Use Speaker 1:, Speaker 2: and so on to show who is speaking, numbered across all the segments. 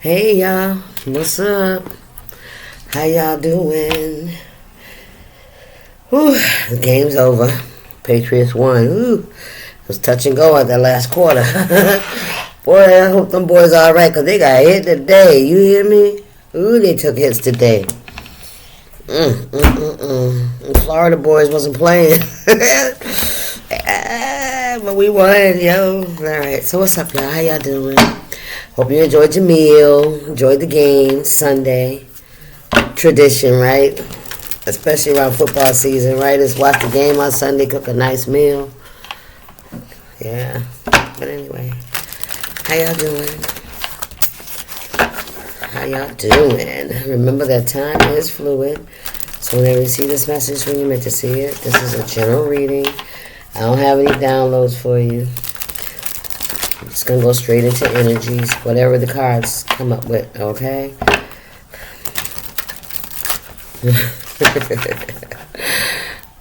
Speaker 1: Hey y'all, what's up? How y'all doing? Whew, the game's over. Patriots won. Ooh, it was touch and go at that last quarter. Boy, I hope them boys alright, because they got hit today. You hear me? Ooh, they took hits today. The Florida boys wasn't playing. But we won, yo. Alright, so what's up, y'all? How y'all doing? Hope you enjoyed your meal, enjoyed the game, Sunday. Tradition, right? Especially around football season, right? Is watch the game on Sunday, cook a nice meal. Yeah. But anyway, how y'all doing? How y'all doing? Remember that time is fluid. So whenever you see this message, when you meant to see it, this is a general reading. I don't have any downloads for you. I'm just going to go straight into energies, whatever the cards come up with, okay?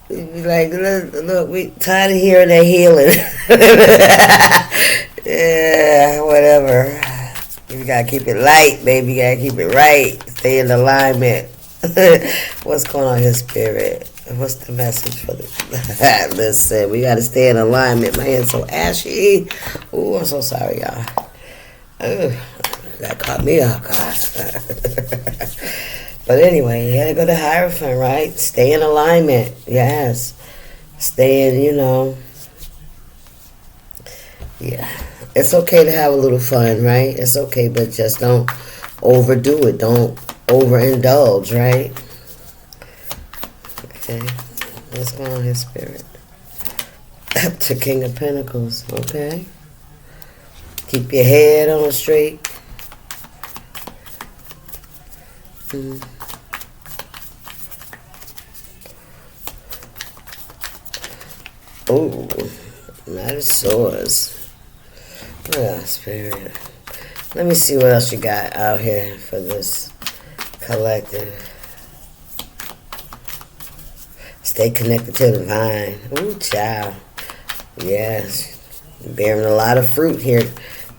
Speaker 1: Like, look, we tired of hearing that healing. Yeah, whatever. You got to keep it light, baby. You got to keep it right. Stay in alignment. What's going on here, Spirit? What's the message for this? Listen, we got to stay in alignment. My hand's so ashy. Ooh, I'm so sorry, y'all. Ugh, that caught me off guard. But anyway, you had to go to Hierophant, right? Stay in alignment. Yes. Stay in, Yeah. It's okay to have a little fun, right? It's okay, but just don't overdo it. Don't overindulge, right? Okay, what's going on here, Spirit? Up to King of Pentacles, okay? Keep your head on straight. Oh, Knight of Swords. Yeah, Spirit. Let me see what else you got out here for this collective. Stay connected to the vine. Ooh, child. Yes. Bearing a lot of fruit here.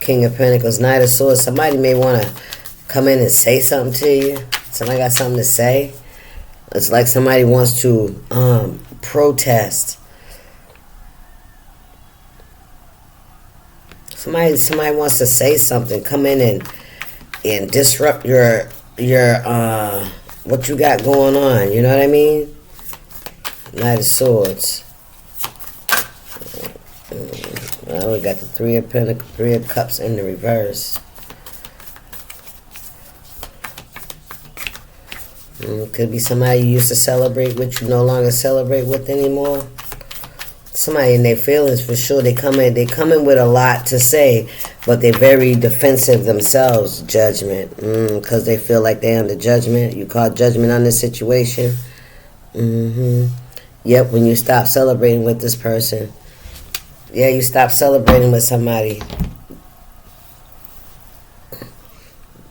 Speaker 1: King of Pentacles, Knight of Swords. Somebody may want to come in and say something to you. Somebody got something to say. It's like somebody wants to protest. Somebody wants to say something. Come in and disrupt your what you got going on. You know what I mean? Knight of Swords. Well, we got the Three of Pentacles, Three of Cups in the reverse. Could be somebody you used to celebrate with, you no longer celebrate with anymore. Somebody in their feelings for sure. They come in with a lot to say, but they're very defensive themselves. Judgment, because they feel like they're under judgment. You call judgment on this situation. Yep, when you stop celebrating with this person. Yeah, you stop celebrating with somebody.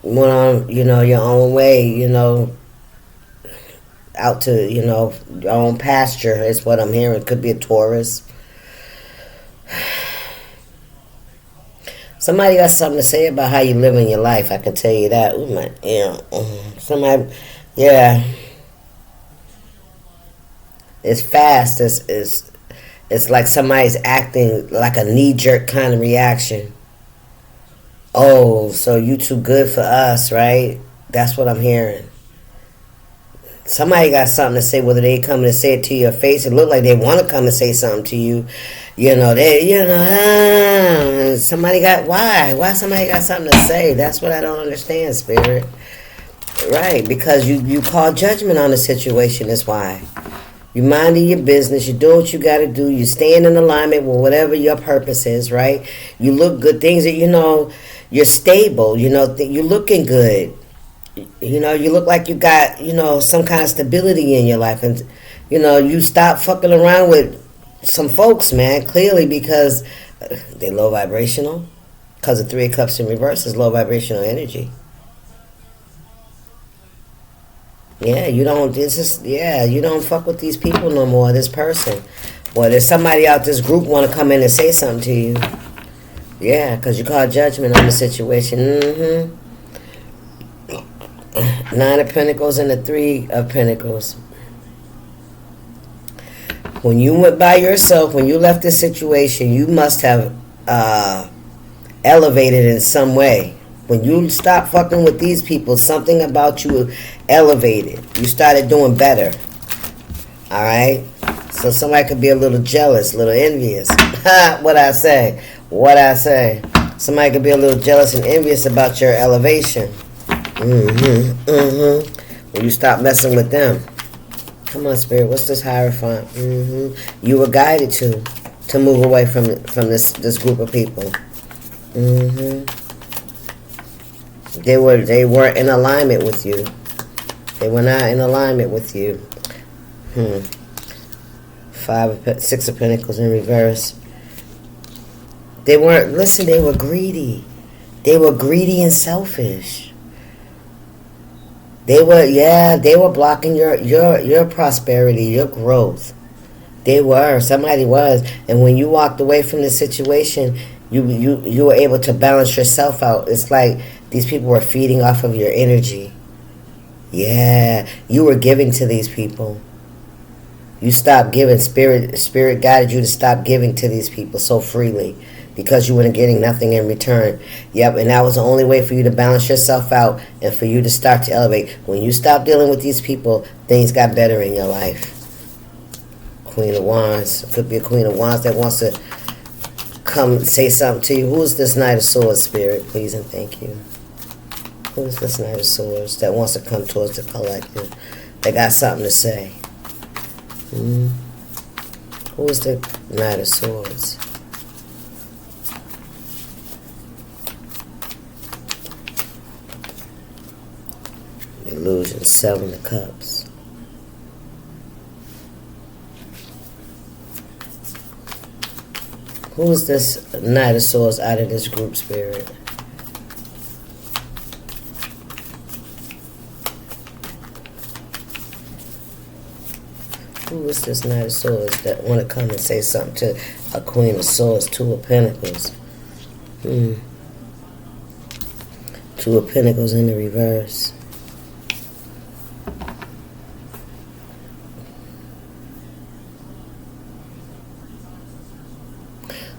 Speaker 1: Went on, your own way, out to, your own pasture is what I'm hearing. Could be a Taurus. Somebody got something to say about how you live in your life. I can tell you that. Ooh, my ear. Somebody, yeah. It's fast. It's like somebody's acting like a knee-jerk kind of reaction. Oh, so you too good for us, right? That's what I'm hearing. Somebody got something to say, whether they come and say it to your face. It look like they want to come and say something to you. Somebody got, why somebody got something to say? That's what I don't understand, Spirit. Right, because you call judgment on the situation, that's why. You minding your business, you do what you got to do, you staying in alignment with whatever your purpose is, right? You look good, things that, you're stable, you're looking good. You look like you got, some kind of stability in your life. And, you stop fucking around with some folks, man, clearly because they're low vibrational. Because the Three of Cups in reverse is low vibrational energy. Yeah, you don't fuck with these people no more, this person. Well, there's somebody out this group want to come in and say something to you. Yeah, because you call judgment on the situation. Nine of Pentacles and the Three of Pentacles. When you went by yourself, when you left this situation, you must have elevated in some way. When you stopped fucking with these people, something about you elevated. You started doing better. Alright? So somebody could be a little jealous, a little envious. What I say? Somebody could be a little jealous and envious about your elevation. When you stop messing with them. Come on, Spirit. What's this Hierophant? You were guided to move away from this group of people. They weren't in alignment with you. They were not in alignment with you. Six of Pentacles in reverse. They weren't. Listen, they were greedy. They were greedy and selfish. They were blocking your prosperity, your growth. They were. Somebody was. And when you walked away from the situation, you were able to balance yourself out. It's like these people were feeding off of your energy. Yeah. You were giving to these people. You stopped giving. Spirit guided you to stop giving to these people so freely. Because you weren't getting nothing in return. Yep, and that was the only way for you to balance yourself out and for you to start to elevate. When you stop dealing with these people, things got better in your life. Queen of Wands. Could be a Queen of Wands that wants to come say something to you. Who is this Knight of Swords, Spirit? Please and thank you. Who is this Knight of Swords that wants to come towards the collective? They got something to say. Who is the Knight of Swords? Illusion, Seven of Cups. Who is this Knight of Swords out of this group, Spirit? Who is this Knight of Swords that want to come and say something to a Queen of Swords, Two of Pentacles? Two of Pentacles in the reverse.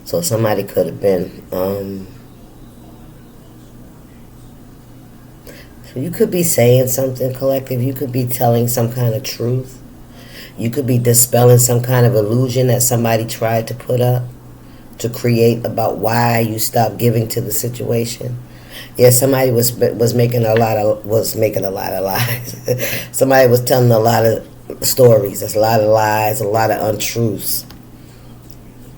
Speaker 1: So somebody could have been, so you could be saying something, collective. You could be telling some kind of truth. You could be dispelling some kind of illusion that somebody tried to put up to create about why you stopped giving to the situation. Yeah, somebody was making a lot of lies. Somebody was telling a lot of stories. There's a lot of lies, a lot of untruths.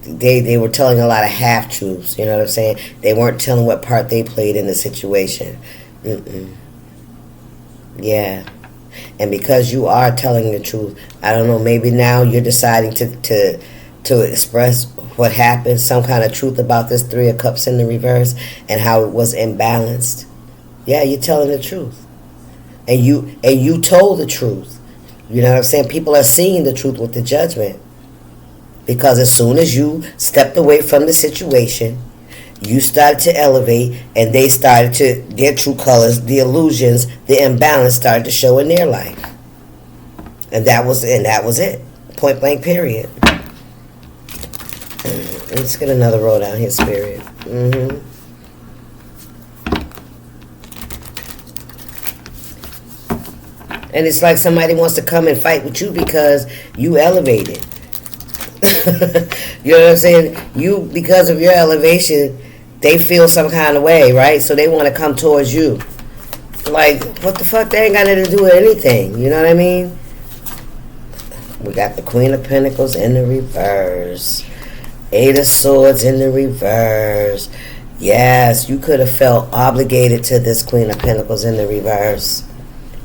Speaker 1: They were telling a lot of half-truths, you know what I'm saying? They weren't telling what part they played in the situation. Yeah. And because you are telling the truth, I don't know, maybe now you're deciding to express what happened, some kind of truth about this Three of Cups in the reverse and how it was imbalanced. Yeah, you're telling the truth. And you told the truth. You know what I'm saying? People are seeing the truth with the Judgment. Because as soon as you stepped away from the situation, you started to elevate, and they started to, their true colors, the illusions, the imbalance started to show in their life. And that was it. Point blank, period. Let's get another roll down here, Spirit. And it's like somebody wants to come and fight with you because you elevated. You know what I'm saying? You, because of your elevation, they feel some kind of way, right? So they want to come towards you. Like, what the fuck? They ain't got nothing to do with anything. You know what I mean? We got the Queen of Pentacles in the reverse. Eight of Swords in the reverse. Yes, you could have felt obligated to this Queen of Pentacles in the reverse.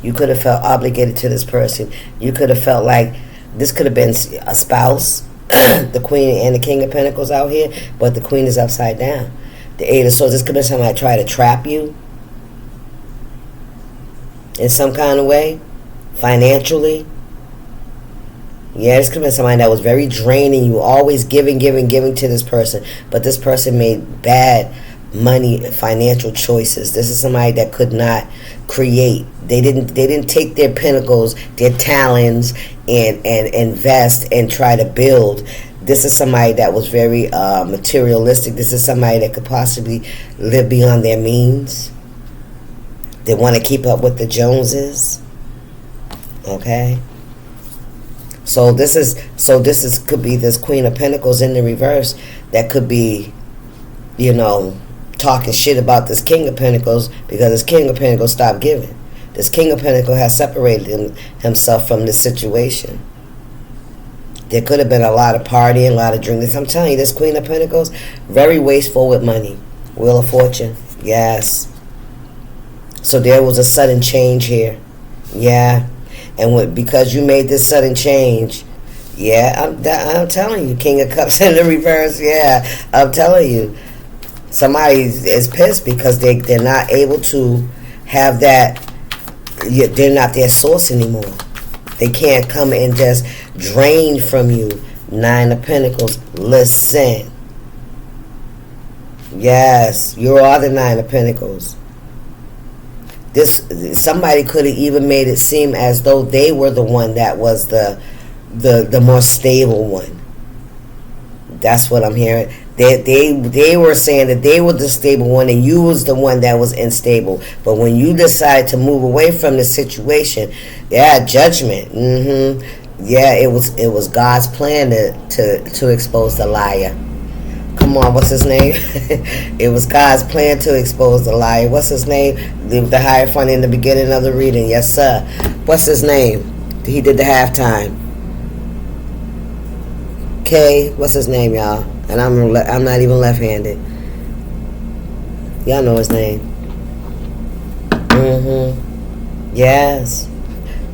Speaker 1: You could have felt obligated to this person. You could have felt like this could have been a spouse. The Queen and the King of Pentacles out here, but the Queen is upside down. The Eight of Swords, this could be somebody try to trap you in some kind of way, financially. Yeah, this could be somebody that was very draining you, always giving to this person, but this person made bad money, financial choices. This is somebody that could not create. They didn't take their pentacles, their talents, and invest and try to build. This is somebody that was very materialistic. This is somebody that could possibly live beyond their means. They want to keep up with the Joneses. Okay. So this is could be this Queen of Pentacles in the reverse that could be, talking shit about this King of Pentacles, because this King of Pentacles stopped giving. This King of Pentacles has separated himself from this situation. There could have been a lot of partying, a lot of drinking. I'm telling you, this Queen of Pentacles, very wasteful with money. Wheel of Fortune. Yes. So there was a sudden change here. Yeah. And because you made this sudden change, yeah, I'm telling you, King of Cups in the reverse, yeah, I'm telling you, somebody is pissed because they're not able to have that, they're not their source anymore. They can't come and just drain from you. Nine of Pentacles, listen. Yes, you are the Nine of Pentacles. Somebody could have even made it seem as though they were the one that was the more stable one. That's what I'm hearing. They were saying that they were the stable one and you was the one that was unstable. But when you decide to move away from the situation, yeah, judgment. Yeah, it was God's plan to expose the liar. Come on, what's his name? It was God's plan to expose the liar. What's his name? The Hierophant in the beginning of the reading. Yes, sir. What's his name? He did the halftime. Okay, what's his name, y'all? And I'm not even left-handed. Y'all know his name. Yes.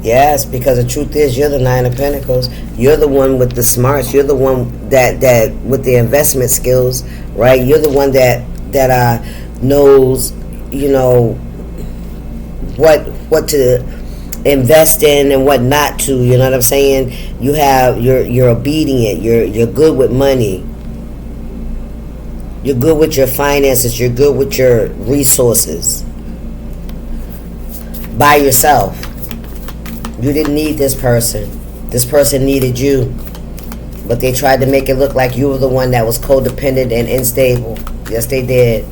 Speaker 1: Yes, because the truth is, you're the Nine of Pentacles. You're the one with the smarts. You're the one that with the investment skills, right? You're the one that knows, what to invest in and what not to. You know what I'm saying? You're obedient. You're good with money. You're good with your finances. You're good with your resources. By yourself. You didn't need this person. This person needed you. But they tried to make it look like you were the one that was codependent and unstable. Yes, they did.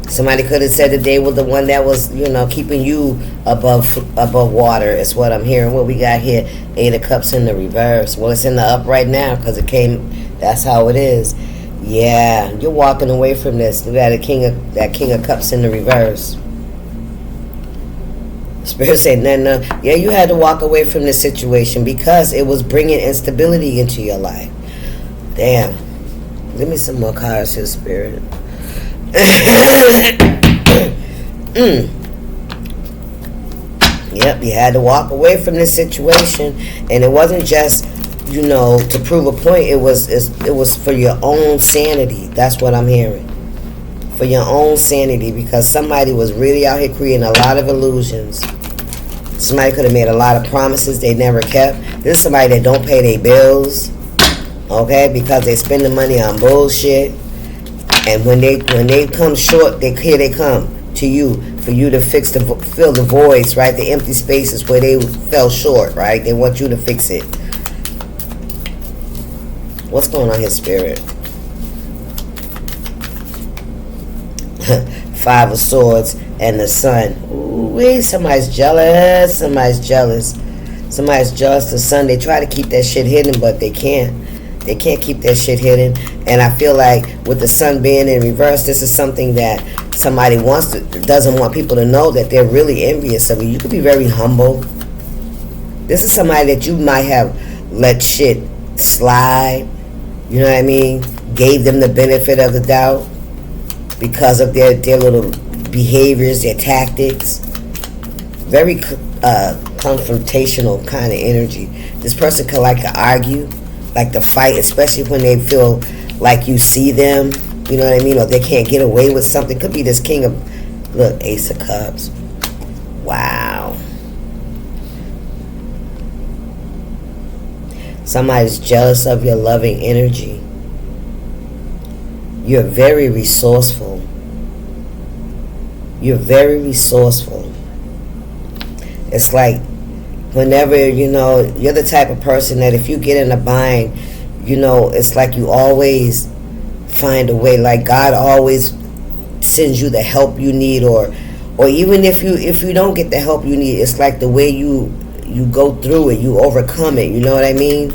Speaker 1: Somebody could have said that they were the one that was, keeping you above water, is what I'm hearing. What we got here, Eight of Cups in the reverse. Well, it's in the up right now because it came, that's how it is. Yeah, you're walking away from this. You got that King of Cups in the reverse. Spirit said, no. Yeah, you had to walk away from this situation because it was bringing instability into your life. Damn. Give me some more cards here, Spirit. Yep, you had to walk away from this situation. And it wasn't just, to prove a point. It was for your own sanity. That's what I'm hearing. For your own sanity, because somebody was really out here creating a lot of illusions. Somebody could have made a lot of promises they never kept. This is somebody that don't pay their bills, okay, because they spend the money on bullshit. And when they come short, here they come to you for you to fill the voids, right? The empty spaces where they fell short, right? They want you to fix it. What's going on here, Spirit? Five of Swords and the Sun. Ooh, somebody's jealous. Somebody's jealous. Somebody's jealous. The Sun. They try to keep that shit hidden, but they can't. They can't keep that shit hidden. And I feel like with the Sun being in reverse, this is something that somebody doesn't want people to know, that they're really envious of you. You could be very humble. This is somebody that you might have let shit slide. You know what I mean? Gave them the benefit of the doubt because of their little behaviors, their tactics. Very confrontational kind of energy. This person could like to argue, like to fight, especially when they feel like you see them. You know what I mean? Or they can't get away with something. Could be this King of... Look, Ace of Cups. Wow. Somebody's jealous of your loving energy. You're very resourceful. You're very resourceful. It's like whenever, you're the type of person that if you get in a bind, it's like you always find a way. Like God always sends you the help you need, or even if you don't get the help you need, it's like the way you go through it, you overcome it. You know what I mean?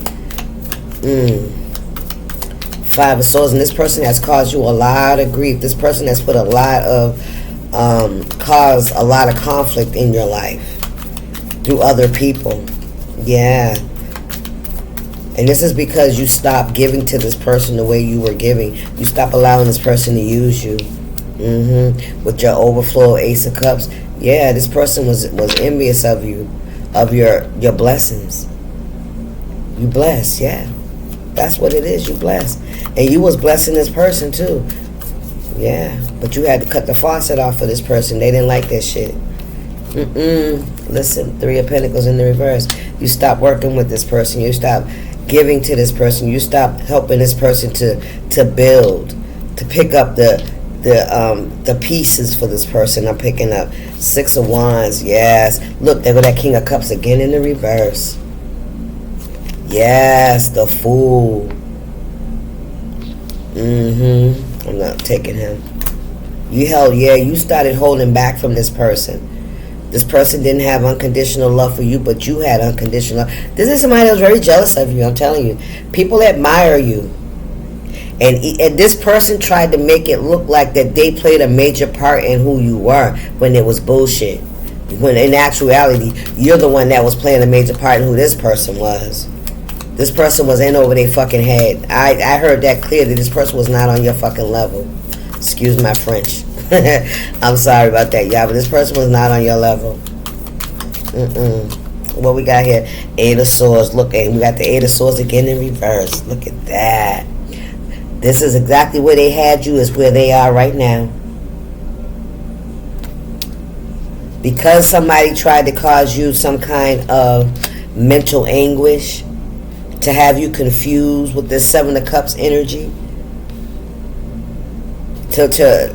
Speaker 1: Five of Swords, and this person has caused you a lot of grief. This person has put a lot of caused a lot of conflict in your life through other people. Yeah. And this is because you stopped giving to this person the way you were giving. You stopped allowing this person to use you. With your overflow Ace of Cups. Yeah, this person was envious of you, of your blessings. You blessed, yeah. That's what it is, you blessed. And you was blessing this person too. Yeah, but you had to cut the faucet off for this person. They didn't like that shit. Listen, Three of Pentacles in the reverse. You stopped working with this person. You stopped giving to this person. You stopped helping this person to build, to pick up the pieces for this person. I'm picking up Six of Wands. Yes. Look, there go that King of Cups again in the reverse. Yes, the Fool. I'm not taking him. You started holding back from this person. This person didn't have unconditional love for you, but you had unconditional love. This is somebody that was very jealous of you, I'm telling you. People admire you. And this person tried to make it look like that they played a major part in who you were when it was bullshit. When in actuality, you're the one that was playing a major part in who this person was. This person was in over their fucking head. I heard that clearly. This person was not on your fucking level. Excuse my French. I'm sorry about that, y'all, but this person was not on your level. What we got here? Eight of Swords. Look, and we got the Eight of Swords again in reverse. Look at that. This is exactly where they had you, is where they are right now. Because somebody tried to cause you some kind of mental anguish, to have you confused with this Seven of Cups energy.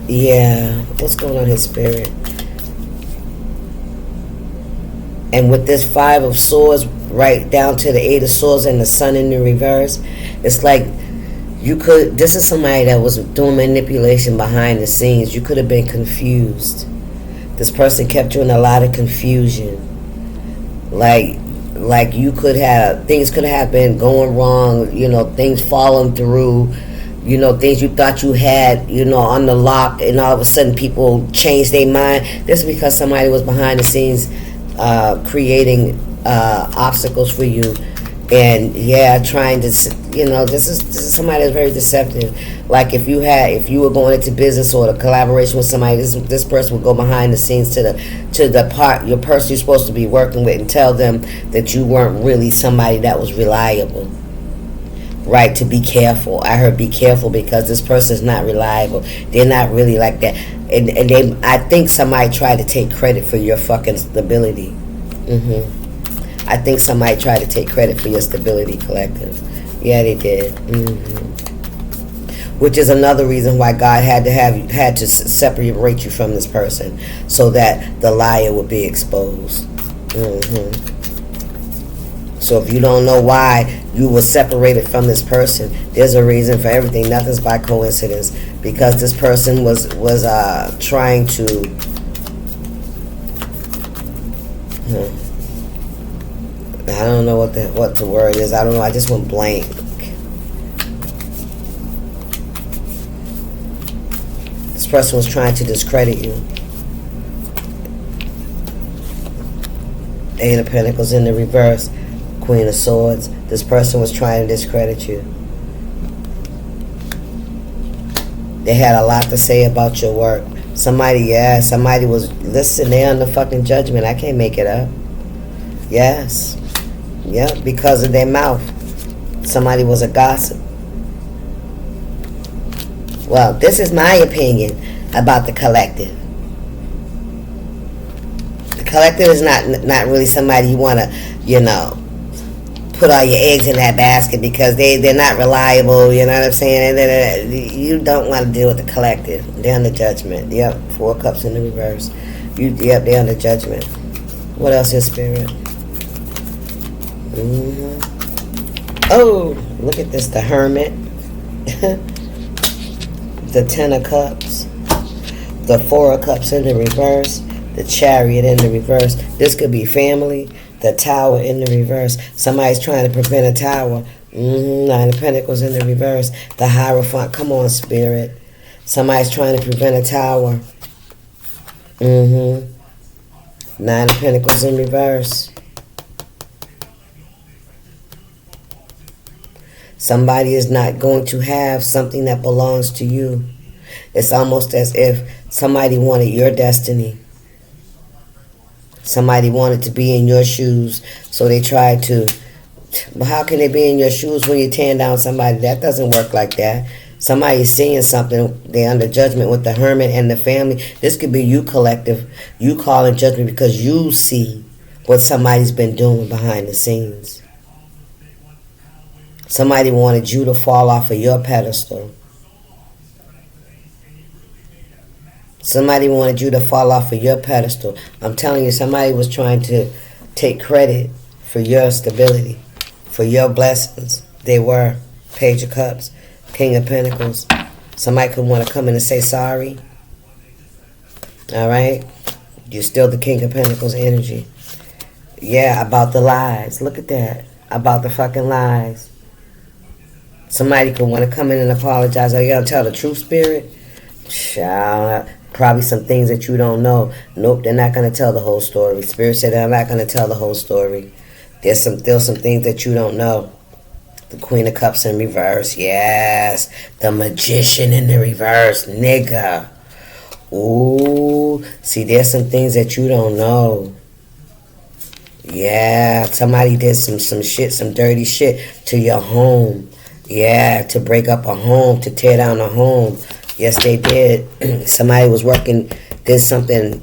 Speaker 1: Yeah, what's going on in his spirit? And with this Five of Swords right down to the Eight of Swords and the Sun in the reverse, it's like this is somebody that was doing manipulation behind the scenes. You could have been confused. This person kept you in a lot of confusion. Like you could have, things could have been going wrong, things falling through, things you thought you had, on the lock, and all of a sudden people changed their mind. This is because somebody was behind the scenes creating obstacles for you. And yeah, trying to, this is somebody that's very deceptive. Like if you were going into business or a collaboration with somebody, this person would go behind the scenes to the part, your person you're supposed to be working with, and tell them that you weren't really somebody that was reliable. Right, to be careful. I heard be careful because this person is not reliable. They're not really like that. And I think somebody tried to take credit for your fucking stability. I think somebody tried to take credit for your stability, collective. Yeah, they did. Which is another reason why God had to separate you from this person, so that the liar would be exposed. So if you don't know why you were separated from this person, there's a reason for everything. Nothing's by coincidence, because this person was trying to. I don't know what the word is. I don't know. I just went blank. This person was trying to discredit you. Eight of Pentacles in the reverse. Queen of Swords. This person was trying to discredit you. They had a lot to say about your work. Somebody was, listen, they're on the fucking judgment. I can't make it up. Yes. Yeah, because of their mouth. Somebody was a gossip. Well, this is my opinion about the collective. The collective is not really somebody you want to, put all your eggs in that basket because they're not reliable, you know what I'm saying? And then you don't want to deal with the collective. They're under judgment. Yep, 4 cups in the reverse. Yep, they're under judgment. What else is spirit? Oh, look at this, the Hermit. The 10 of Cups. The 4 of Cups in the reverse. The Chariot in the reverse. This could be family. The Tower in the reverse. Somebody's trying to prevent a tower. 9 of Pentacles in the reverse. The Hierophant. Come on, spirit. Somebody's trying to prevent a tower. 9 of Pentacles in reverse. Somebody is not going to have something that belongs to you. It's almost as if somebody wanted your destiny. Somebody wanted to be in your shoes, so they tried to. But how can they be in your shoes when you're tearing down somebody? That doesn't work like that. Somebody's seeing something. They're under judgment with the Hermit and the family. This could be you, collective. You calling judgment because you see what somebody's been doing behind the scenes. Somebody wanted you to fall off of your pedestal. Somebody wanted you to fall off of your pedestal. I'm telling you, somebody was trying to take credit for your stability, for your blessings. They were. Page of Cups, King of Pentacles. Somebody could want to come in and say sorry. All right? You're still the King of Pentacles energy. Yeah, about the lies. Look at that. About the fucking lies. Somebody could want to come in and apologize. Are you going to tell the truth, spirit? Child, probably some things that you don't know. Nope, they're not going to tell the whole story. Spirit said they're not going to tell the whole story. There's still some things that you don't know. The Queen of Cups in reverse. Yes. The Magician in the reverse. Nigga. Ooh. See, there's some things that you don't know. Yeah. Somebody did some shit, some dirty shit to your home. Yeah, to break up a home, to tear down a home. Yes, they did. Somebody was working, did something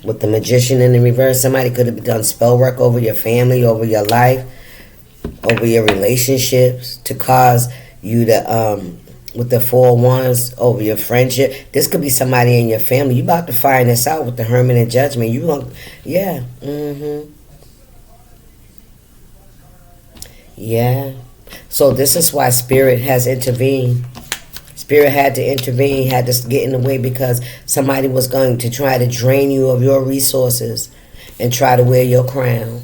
Speaker 1: with the Magician in the reverse. Somebody could have done spell work over your family, over your life, over your relationships, to cause you to, with the 4 of Wands, over your friendship. This could be somebody in your family. You about to find this out with the Hermit and Judgment. You gonna, yeah, yeah. So this is why Spirit has intervened. Spirit had to intervene, had to get in the way because somebody was going to try to drain you of your resources and try to wear your crown.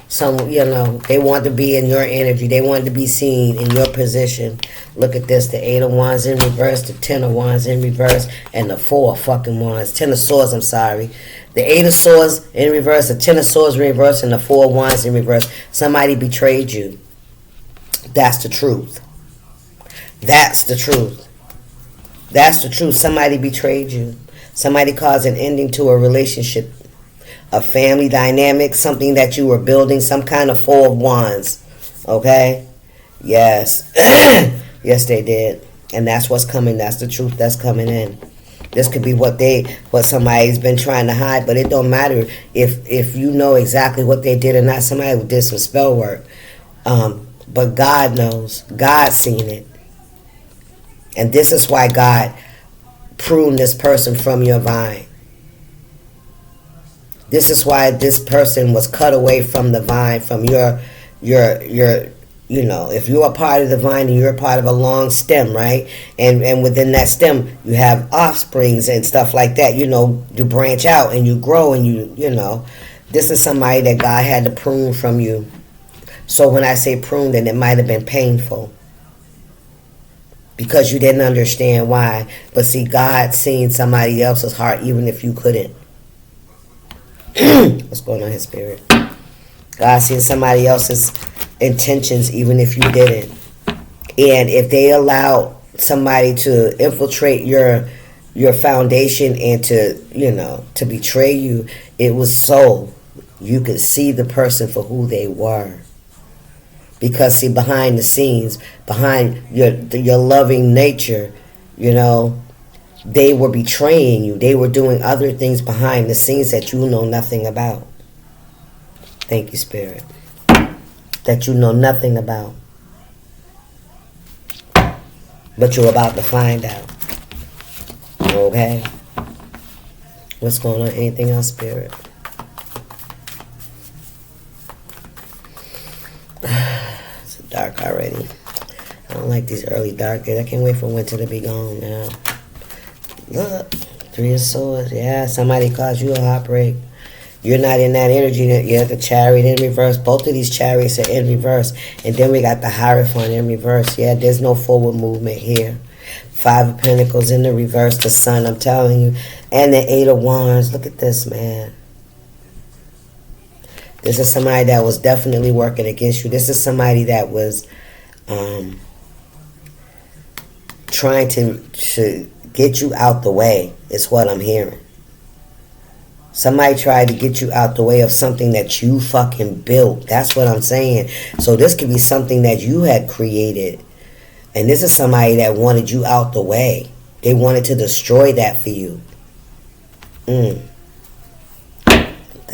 Speaker 1: Some, you know, they want to be in your energy. They want to be seen in your position. Look at this. The 8 of Wands in reverse, the 10 of Wands in reverse, and the 4 of fucking Wands. 10 of Swords, I'm sorry. The 8 of Swords in reverse, the 10 of Swords in reverse, and the 4 of Wands in reverse. Somebody betrayed you. That's the truth. That's the truth. That's the truth. Somebody betrayed you. Somebody caused an ending to a relationship, a family dynamic, something that you were building, some kind of 4 of Wands. Okay? Yes. Yes, they did. And that's what's coming. That's the truth that's coming in. This could be what somebody's been trying to hide, but it don't matter if you know exactly what they did or not. Somebody did some spell work. But God knows. God's seen it. And this is why God pruned this person from your vine. This is why this person was cut away from the vine, from your you know, if you're a part of the vine and you're a part of a long stem, right? And within that stem, you have offsprings and stuff like that. You know, you branch out and you grow and you know. This is somebody that God had to prune from you. So when I say prune, then it might have been painful. Because you didn't understand why. But see, God seen somebody else's heart even if you couldn't. What's going on here, Spirit? God seen somebody else's intentions even if you didn't. And if they allowed somebody to infiltrate your foundation and to, you know, to betray you, it was so you could see the person for who they were. Because, see, behind the scenes, behind your loving nature, you know, they were betraying you. They were doing other things behind the scenes that you know nothing about. Thank you, Spirit. that you know nothing about. But you're about to find out. Okay? What's going on? Anything else, Spirit? It's dark already. I don't like these early dark days. I can't wait for winter to be gone now. Look. 3 of Swords. Yeah, somebody caused you a heartbreak. You're not in that energy. You have the Chariot in reverse. Both of these chariots are in reverse. And then we got the Hierophant in reverse. Yeah, there's no forward movement here. 5 of Pentacles in the reverse. The Sun, I'm telling you. And the 8 of Wands. Look at this, man. This is somebody that was definitely working against you. This is somebody that was trying to get you out the way, is what I'm hearing. Somebody tried to get you out the way of something that you fucking built. That's what I'm saying. So this could be something that you had created. And this is somebody that wanted you out the way. They wanted to destroy that for you. The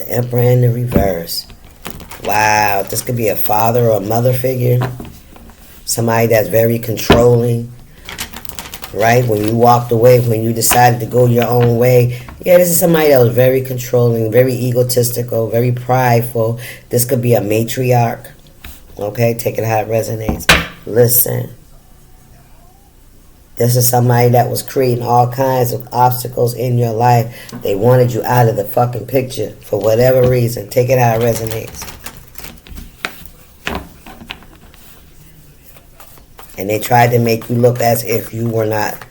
Speaker 1: Emperor in the reverse. Wow. This could be a father or a mother figure. Somebody that's very controlling. Right? When you walked away, when you decided to go your own way. Yeah, this is somebody that was very controlling, very egotistical, very prideful. This could be a matriarch. Okay? Take it how it resonates. Listen. This is somebody that was creating all kinds of obstacles in your life. They wanted you out of the fucking picture for whatever reason. Take it how it resonates. And they tried to make you look as if you were not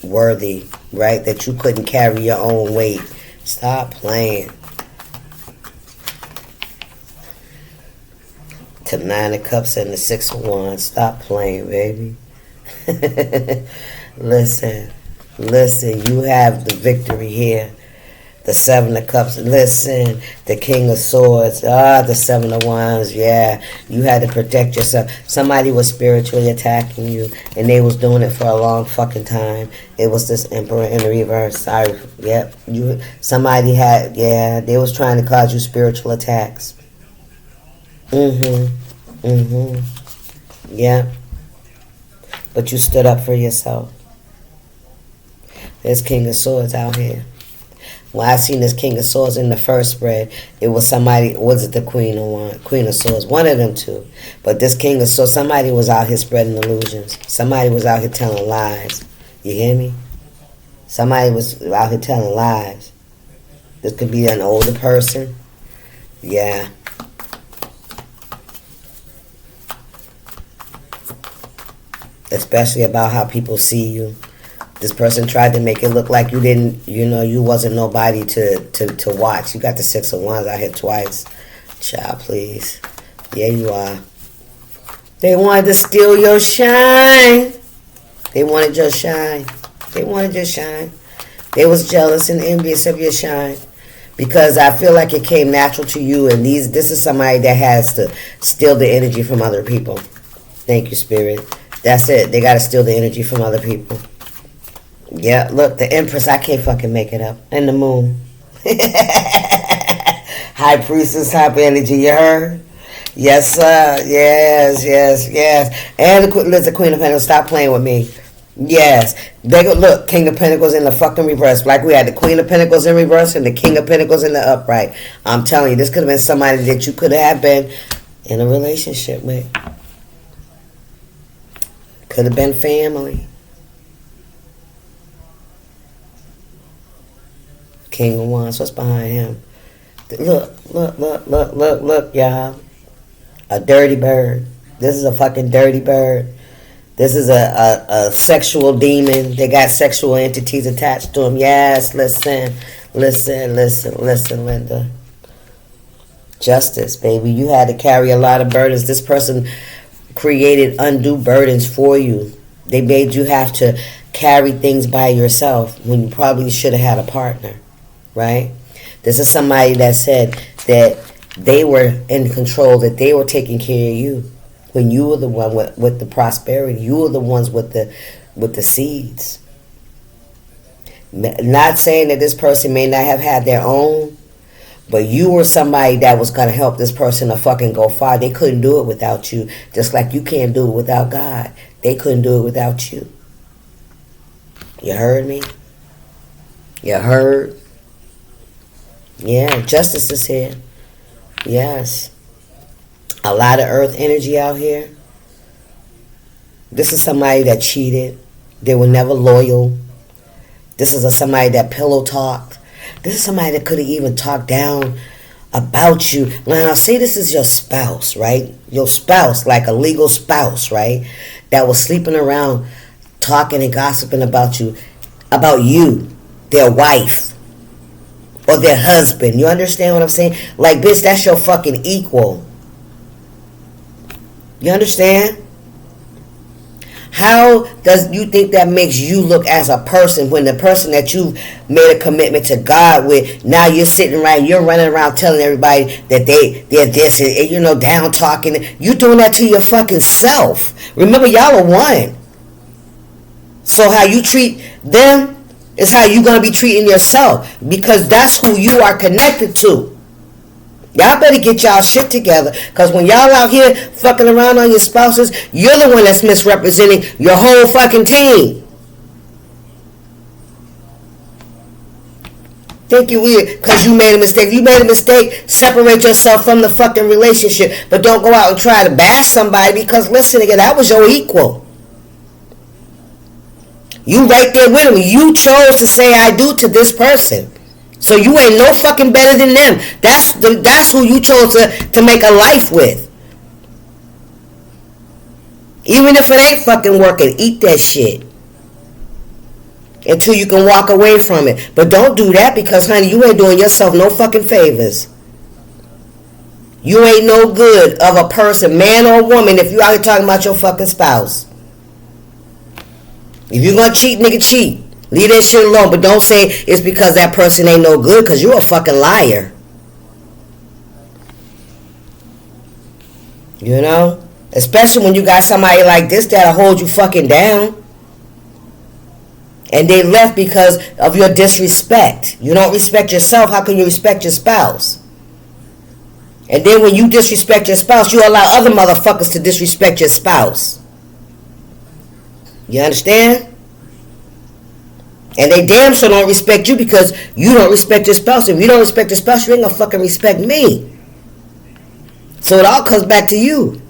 Speaker 1: worthy, right? That you couldn't carry your own weight. Stop playing. To 9 of Cups and the 6 of Wands. Stop playing, baby. Listen, you have the victory here. The 7 of Cups, listen, the King of Swords, the 7 of Wands, yeah. You had to protect yourself. Somebody was spiritually attacking you, and they was doing it for a long fucking time. It was this Emperor in the reverse. Sorry, yep. Somebody had, yeah, they was trying to cause you spiritual attacks. Yeah. But you stood up for yourself. There's King of Swords out here. When I seen this King of Swords in the first spread, it was somebody, was it the Queen of Swords? One of them two. But this King of Swords, somebody was out here spreading illusions. Somebody was out here telling lies. You hear me? Somebody was out here telling lies. This could be an older person. Yeah. Especially about how people see you. This person tried to make it look like you didn't, you wasn't nobody to watch. You got the 6 of Wands out here twice. Child, please. Yeah, you are. They wanted to steal your shine. They wanted your shine. They wanted your shine. They was jealous and envious of your shine. Because I feel like it came natural to you, and this is somebody that has to steal the energy from other people. Thank you, Spirit. That's it. They got to steal the energy from other people. Yeah, look, the Empress, I can't fucking make it up. And the Moon. High Priestess type energy, you heard? Yes, sir. Yes. And the Queen of Pentacles, stop playing with me. Yes. Look, King of Pentacles in the fucking reverse. Like we had the Queen of Pentacles in reverse and the King of Pentacles in the upright. I'm telling you, this could have been somebody that you could have been in a relationship with. Could have been family. King of Wands, what's behind him? Look, y'all. A dirty bird. This is a fucking dirty bird. This is a sexual demon. They got sexual entities attached to him. Yes, listen, Linda. Justice, baby. You had to carry a lot of burdens. This person created undue burdens for you. They made you have to carry things by yourself when you probably should have had a partner. Right? This is somebody that said that they were in control, that they were taking care of you when you were the one with the prosperity. You were the ones with the seeds. Not saying that this person may not have had their own, But you were somebody that was going to help this person to fucking go far. They couldn't do it without you. Just like you can't do it without God. They couldn't do it without you. You heard me? You heard? Yeah, justice is here. Yes. A lot of earth energy out here. This is somebody that cheated. They were never loyal. This is somebody that pillow talked. This is somebody that could have even talked down about you. Now, say this is your spouse, right? Your spouse, like a legal spouse, right? That was sleeping around, talking and gossiping about you, their wife, or their husband. You understand what I'm saying? Like, bitch, that's your fucking equal. You understand? How does you think that makes you look as a person when the person that you made a commitment to God with, now you're sitting around, you're running around telling everybody that they're this and, you know, down talking. You doing that to your fucking self. Remember, y'all are one. So how you treat them is how you're going to be treating yourself, because that's who you are connected to. Y'all better get y'all shit together, because when y'all out here fucking around on your spouses, you're the one that's misrepresenting your whole fucking team. Think you weird because you made a mistake. If you made a mistake, separate yourself from the fucking relationship, but don't go out and try to bash somebody, because listen again, that was your equal. You right there with him. You chose to say I do to this person. So you ain't no fucking better than them. That's who you chose to make a life with. Even if it ain't fucking working, eat that shit until you can walk away from it. But don't do that, because, honey, you ain't doing yourself no fucking favors. You ain't no good of a person, man or woman, if you out here talking about your fucking spouse. If you're gonna cheat, nigga, cheat. Leave that shit alone, but don't say it's because that person ain't no good, because you're a fucking liar. You know? Especially when you got somebody like this that'll hold you fucking down. And they left because of your disrespect. You don't respect yourself, how can you respect your spouse? And then when you disrespect your spouse, you allow other motherfuckers to disrespect your spouse. You understand? And they damn sure don't respect you because you don't respect your spouse. If you don't respect your spouse, you ain't gonna fucking respect me. So it all comes back to you.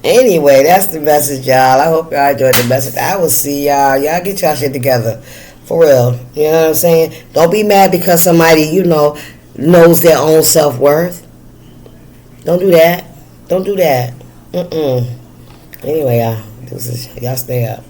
Speaker 1: Anyway, that's the message, y'all. I hope y'all enjoyed the message. I will see y'all. Y'all get y'all shit together. For real. You know what I'm saying? Don't be mad because somebody, you know, knows their own self-worth. Don't do that. Don't do that. Anyway, y'all stay up.